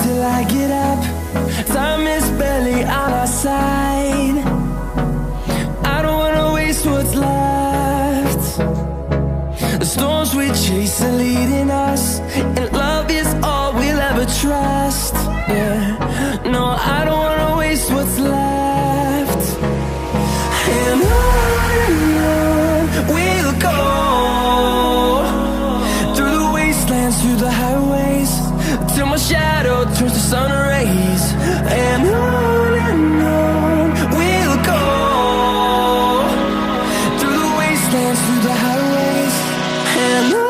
Till I get up, time is barely on our side. I don't wanna waste what's left. The storms we chase are leading us, and love is all we'll ever trust. Yeah, no, I don't wanna waste what's left. And on we'll go, through the wastelands, through the highways, till my shadow turns to sun rays. And on we'll go, through the wastelands, through the highways, and on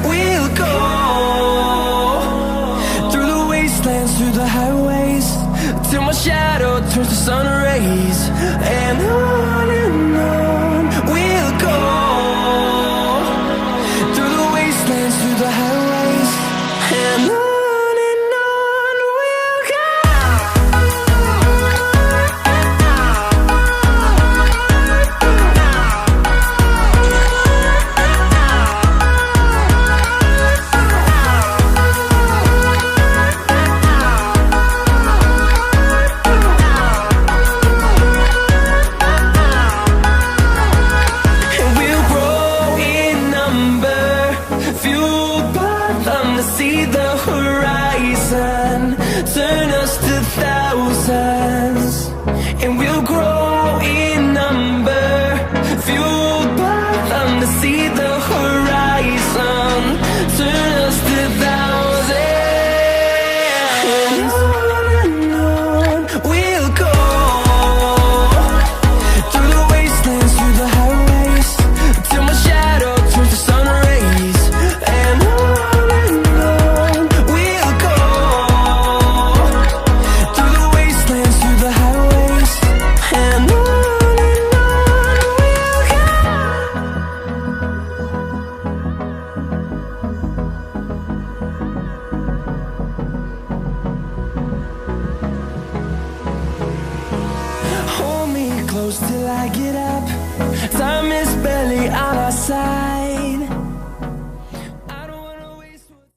we'll go. Through the highways, till my shadow turns to sun rays. And on we'll go, through the wastelands, through the highways, and on. See the horizon, turn us to thousands, and we'll grow in number, fueled by them. To see the horizon, turn us to thousands, and on we'll go, through the wastelands, through the highways, till my shadow turns to sun rays. And till I get up, time is barely on our side.